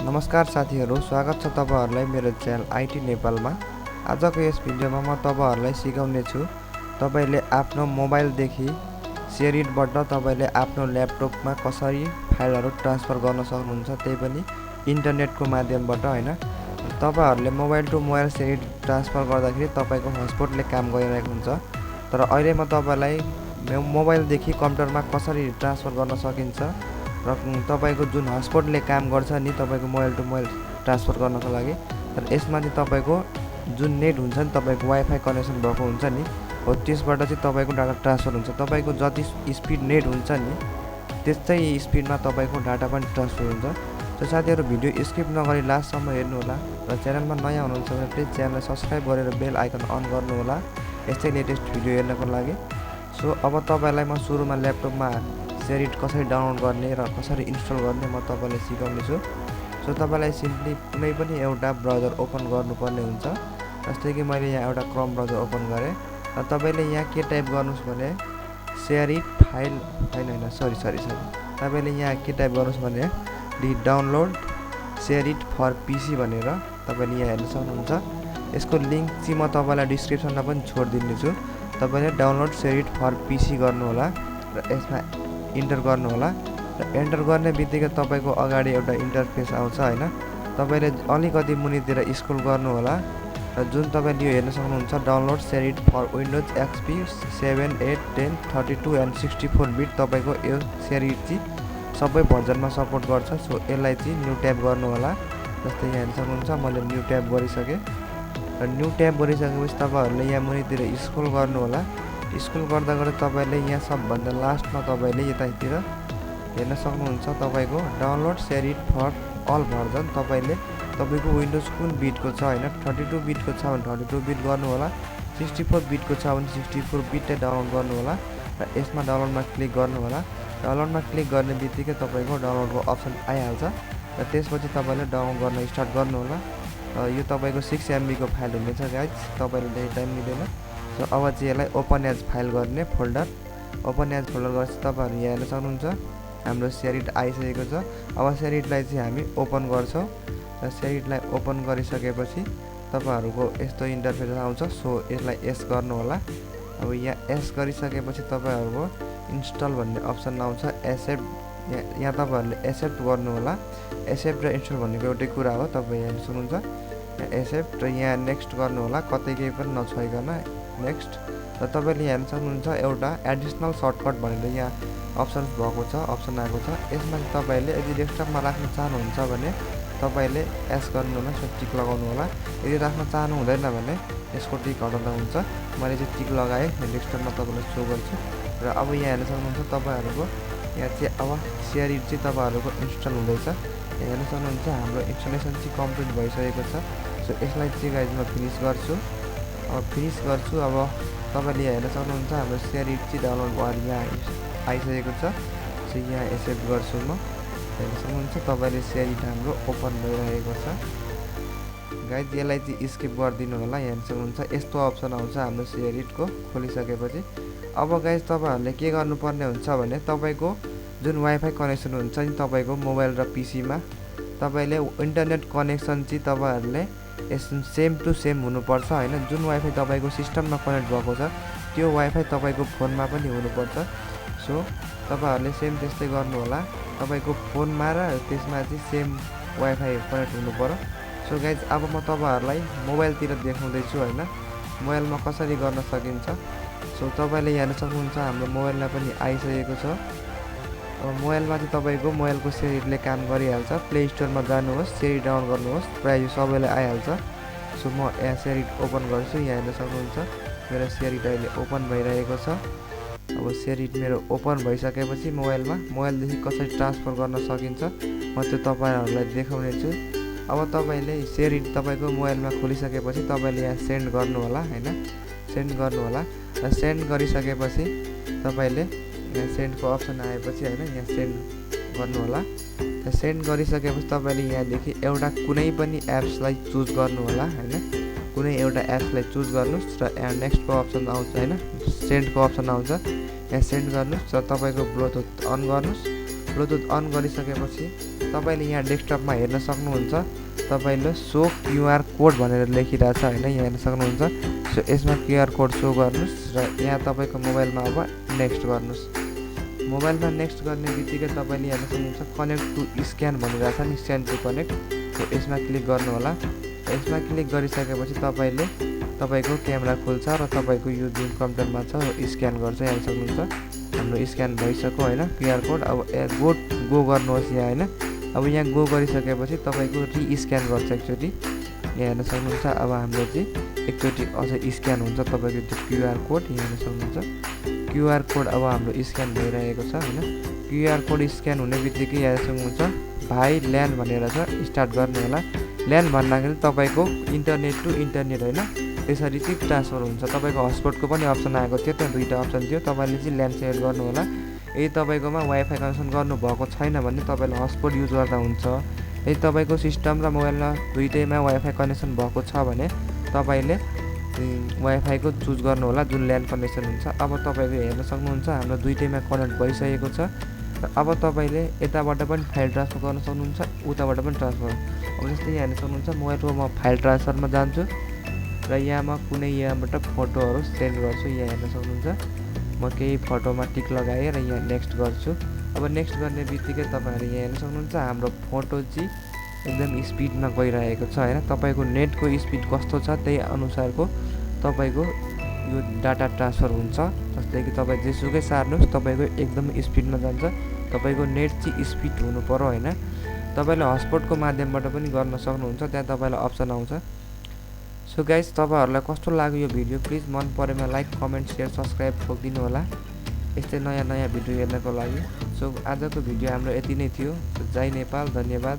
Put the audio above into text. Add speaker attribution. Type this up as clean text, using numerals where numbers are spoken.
Speaker 1: नमस्कार साथीहरु, स्वागत छ तपाईहरुलाई मेरो च्यानल आईटी नेपालमा। आजको यस भिडियोमा म तपाईहरुलाई सिकाउने छु तपाईले आफ्नो मोबाइलदेखि शेयरिटबाट तपाईले आफ्नो ल्यापटपमा कसरी फाइलहरु ट्रान्सफर गर्न सक्नुहुन्छ, त्यही पनि इन्टरनेटको माध्यमबाट हैन। तपाईहरुले mobile to mobile SHAREit transfer गर्दाखेरि तपाईको हटस्पटले काम गरिरहेको हुन्छ। तर अहिले म तपाईलाई मोबाइलदेखि कम्प्युटरमा कसरी ट्रान्सफर गर्न सकिन्छ र तपाईको जुन हटस्पटले काम गर्छ नि तपाईको मोबाइल टु मोबाइल ट्रान्सफर गर्नको लागि, तर यसमा चाहिँ तपाईको जुन नेट हुन्छ नि तपाईको वाइफाई कनेक्सन भएको हुन्छ नि, हो त्यसबाट चाहिँ तपाईको डाटा ट्रान्सफर हुन्छ। तपाईको जति स्पिड नेट हुन्छ नि त्यस्तै स्पिडमा तपाईको डाटा पनि ट्रान्सफर हुन्छ। सो साथीहरु, भिडियो स्किप नगरी लास्टसम्म हेर्नु होला र च्यानलमा नयाँ हुनुहुन्छ भने प्लिज च्यानललाई सब्स्क्राइब गरेर बेल आइकन अन गर्नु होला यस्तै लेटेस्ट भिडियो हेर्नको लागि। सो अब तपाईलाई म सुरुमा ल्यापटपमा शेयरिट कसरी डाउनलोड गर्ने र कसरी इन्स्टल गर्ने म तपाईलाई सिकाउने छु। सो तपाईलाई सिम्पली कुनै पनि एउटा ब्राउजर ओपन गर्नुपर्ने हुन्छ। जस्तै कि मैले यहाँ एउटा क्रोम ब्राउजर ओपन गरे र तपाईले यहाँ के टाइप गर्नुस् भने शेयरिट फाइल तपाईले यहाँ के टाइप गर्नुस् भने डाउनलोड शेयरिट फर पीसी भनेर तपाईले यहाँ हेर्न सक्नुहुन्छ। यसको लिंक चाहिँ म तपाईलाई डिस्क्रिप्सनमा पनि छोडिदिने छु। तपाईले डाउनलोड शेयरिट फर पीसी गर्नु होला र यसमा इन्टर गर्नु होला र एन्टर गर्ने बित्तिकै तपाईको अगाडि एउटा इन्टरफेस आउँछ हैन। तपाईले अलिकति मुनितिर स्क्रल गर्नु होला र जुन तपाईले यो हेर्न सक्नुहुन्छ download SHAREit for Windows XP 7 8 10 32 and 64 bit तपाईको यो शेयरिट चाहिँ सबै भर्जनमा सपोर्ट गर्छ। सो यसलाई चाहिँ न्यू ट्याब गर्नु होला। जस्तै यहाँ हेर्न सक्नुहुन्छ मैले न्यू ट्याब गरिसके र न्यू ट्याब गरिसकेपछि तपाईहरुले यहाँ मुनितिर स्क्रल गर्नु होला। स्क्रल गर्दा गर्दा तपाईले यहाँ सबभन्दा लास्टमा तपाईले यतातिर हेर्न सक्नुहुन्छ तपाईको download SHAREit for all version. तपाईले तपाईको विन्डोज कुन बिटको छ हैन, 32 बिटको छ भने 32 बिट गर्नु होला, 64 बिटको छ भने 64 बिटै डाउनलोड गर्नु होला र यसमा डाउनलोडमा क्लिक गर्नु होला। डाउनलोडमा क्लिक गर्ने बित्तिकै तपाईको डाउनलोडको अप्सन आइहाल्छ र त्यसपछि तपाईले डाउनलोड गर्न स्टार्ट गर्नु होला। यो तपाईको 6 MB को फाइल हुनेछ गाइज, तपाईले धेरै टाइम लिँदैन। सो अब चाहिँ यसलाई ओपन एज फाइल गर्ने फोल्डर ओपन एज फोल्डर गरेपछि तपाईहरु यहाँ हेर्न सक्नुहुन्छ हाम्रो शेयरिट आइसकेको छ। अब शेयरिटलाई चाहिँ हामी ओपन गर्छौं र शेयरिटलाई ओपन गरिसकेपछि तपाईहरुको यस्तो इन्टरफेस आउँछ। सो यसलाई एस गर्नु होला। अब यहाँ एस गरिसकेपछि तपाईहरुको इन्स्टल भन्ने अप्सन आउँछ। एक्सेप्ट यहाँ तपाईहरुले एक्सेप्ट गर्नु होला। एक्सेप्ट र इन्स्टल भनेको एउटै कुरा हो। तपाई यहाँ सुन्नुहुन्छ एक्सेप्ट र यहाँ नेक्स्ट गर्नु होला, कतै केही पनि नछोइकन नेक्स्ट। र तपाईले यहाँ हेर्न सक्नुहुन्छ एउटा एडिसनल सर्टकट भनेर यहाँ अप्सन भएको छ, अप्सन आएको छ। यसमा तपाईले यदि डेस्कटपमा राख्न चाहनुहुन्छ भने तपाईले एस गर्नु होला, सो टिक लगाउनु होला। यदि राख्न चाहनु हुँदैन भने यसको टिक हटाउँदा हुन्छ। मैले चाहिँ टिक लगाए, डेस्कटपमा तपाईलाई शो गर्छु। र अब यहाँ हेर्न सक्नुहुन्छ तपाईहरुको यहाँ चाहिँ अब शेयरिट चाहिँ तपाईहरुको इन्स्टल हुँदैछ। यहाँ हेर्न सक्नुहुन्छ हाम्रो इन्स्टलेसन चाहिँ कम्प्लिट भइसकेको छ। सो यसलाई चाहिँ गाइज म फिनिश गर्छु। अब फिनिश गर्छु। अब तपाईले यहाँ हेर्न सक्नुहुन्छ हाम्रो शेयरिट चाहिँ डाउनलोड भएर यहाँ आइसकेको छ। सो यहाँ एक्सेप्ट गर्छु म। हेर्न सक्नुहुन्छ तपाईले शेयरिट हाम्रो ओपन भइरहेको छ गाइज। यसलाई चाहिँ स्किप गरिदिनु होला। यहाँ हेर्न सक्नुहुन्छ यस्तो अप्सन आउँछ हाम्रो शेयरिटको खोलिसकेपछि। अब गाइज तपाईहरुले के गर्नुपर्ने हुन्छ भने तपाईको जुन वाइफाई कनेक्सन हुन्छ नि तपाईको मोबाइल र पीसीमा तपाईले इन्टरनेट कनेक्सन चाहिँ तपाईहरुले सेम टु सेम हुनुपर्छ हैन। जुन वाइफाई तपाईको सिस्टममा कनेक्ट भएको छ त्यो वाइफाई तपाईको फोनमा पनि हुनुपर्छ। सो तपाईहरुले सेम त्यस्तै गर्नु होला। तपाईको फोनमा र त्यसमा चाहिँ सेम वाइफाई कनेक्ट हुनुपर्यो। सो गाइज अब म तपाईहरुलाई मोबाइलतिर देखाउँदै छु हैन, मोबाइलमा कसरी गर्न सकिन्छ। सो तपाईले यहाँ हेर्न सक्नुहुन्छ हाम्रो मोबाइलमा पनि आइसकेको छ। अब मोबाइलमा चाहिँ तपाईको मोबाइलको शेयरिटले काम गरिहाल्छ। प्ले स्टोरमा जानुहोस्, शेयरिट डाउनलोड गर्नुहोस्, प्राय यो सबैलाई आइहाल्छ। सो म यहाँ शेयरिट ओपन गर्छु। यहाँ हेर्न सक्नुहुन्छ मेरो शेयरिट अहिले ओपन भइरहेको छ। अब शेयरिट मेरो ओपन भइसकेपछि मोबाइलदेखि कसरी ट्रान्सफर गर्न सकिन्छ म त्यो तपाईहरुलाई देखाउने छु। अब तपाईले शेयरिट तपाईको मोबाइलमा खोलिसकेपछि तपाईले यहाँ सेन्ड गर्नु होला हैन, सेन्ड गर्नु होला। र सेन्ड गरिसकेपछि तपाईले यहाँ सेन्डको अप्सन आएपछि हैन यहाँ सेन्ड गर्नु होला। र सेन्ड गरिसकेपछि तपाईले यहाँदेखि एउटा कुनै पनि एप्सलाई चुज गर्नु होला हैन, कुनै एउटा एप्सलाई चुज गर्नुस् र यहाँ नेक्स्टको अप्सन आउँछ हैन, सेन्डको अप्सन आउँछ। यहाँ सेन्ड गर्नुस् र तपाईको ब्लुटुथ अन गर्नुस्। ब्लुटुथ अन गरिसकेपछि तपाईले यहाँ डेस्कटपमा हेर्न सक्नुहुन्छ तपाईले सो क्यूआर कोड भनेर लेखिरहेछ हैन यहाँ हेर्न सक्नुहुन्छ सो यसमा क्यूआर कोड सो गर्नुस् र यहाँ तपाईको मोबाइलमा अब नेक्स्ट गर्नुस् मोबाइलमा नेक्स्ट गर्ने बित्तिकै तपाईले हेर्न सक्नुहुन्छ कनेक्ट टु स्क्यान भनिरहेछ नि सेन्ड टु कनेक्ट सो यसमा क्लिक गर्नु होला यसमा क्लिक गरिसकेपछि तपाईले तपाईको क्यामेरा खुल्छ र तपाईको यो जुन कम्प्युटरमा छ स्क्यान गर्छ हेर्न सक्नुहुन्छ हाम्रो स्क्यान भइसक्यो हैन क्यूआर कोड अब गो गर्नुहोस् यहाँ हैन अब यहाँ गो गरिसकेपछि तपाईको री-स्क्यान गर्छ एकचोटी यहाँ हेर्न सक्नुहुन्छ अब हाम्रो चाहिँ एकचोटी अझ स्क्यान हुन्छ तपाईको त्यो क्यूआर कोड यहाँ हेर्न सक्नुहुन्छ क्यूआर कोड अब हाम्रो स्क्यान भइरहेको छ हैन क्यूआर कोड स्क्यान हुने बित्तिकै यहाँ सक्नुहुन्छ भाइ ल्यान्ड भनेर छ स्टार्ट गर्ने होला ल्यान्ड भन्दाखेरि तपाईको इन्टरनेट टु इन्टरनेट हैन त्यसरी चाहिँ ट्रान्सफर हुन्छ तपाईको हटस्पटको पनि अप्सन आएको थियो त्यहाँ दुईटा अप्सन थियो तपाईले चाहिँ ल्यान्ड सेलेक्ट गर्नु होला यदि तपाईकोमा वाइफाई कनेक्सन गर्नु भएको छैन भने तपाईले हटस्पट युज गर्दा हुन्छ यदि तपाईको सिस्टम र मोबाइलमा दुईटैमा वाइफाई कनेक्सन भएको छ भने तपाईले वाइफाई को चुज गर्नु होला जुन ल्यान्ड कनेक्सन हुन्छ अब तपाईले हेर्न सक्नुहुन्छ हाम्रो दुईटैमा कनेक्ट भइसकेको छ र अब तपाईले यताबाट पनि फाइल ट्रान्सफर गर्न सक्नुहुन्छ उताबाट पनि ट्रान्सफर अब जस्तै यहाँ हेर्न सक्नुहुन्छ मोबाइलको म फाइल ट्रान्सफरमा जान्छु र यहाँ म कुनै यहाँबाट फोटोहरु सेन्ड गर्छु यहाँ हेर्न सक्नुहुन्छ म केही फोटोमा टिक लगाए र यहाँ नेक्स्ट गर्छु अब नेक्स्ट गर्ने बित्तिकै तपाईहरु यहाँ हेर्न सक्नुहुन्छ हाम्रो फोटो चाहिँ एकदम स्पिडमा गइरहेको छ हैन तपाईको नेटको स्पिड कस्तो छ त्यही अनुसारको तपाईको यो डाटा ट्रान्सफर हुन्छ जस्तै कि तपाई जेसुकै सार्नुस् तपाईको एकदम स्पिडमा जान्छ तपाईको नेट चाहिँ स्पिड हुनु पर्यो हैन तपाईले हटस्पटको माध्यमबाट पनि गर्न सक्नुहुन्छ त्यहाँ तपाईलाई अप्सन आउँछ सो गाइस तपाईहरुलाई कस्तो लाग्यो यो भिडियो प्लिज मन परेमा लाइक कमेन्ट शेयर सब्स्क्राइब ठोकिदिनु होला यस्तै नयाँ भिडियो हेर्नको लागि सो आजको भिडियो हाम्रो यति नै थियो जय नेपाल धन्यवाद।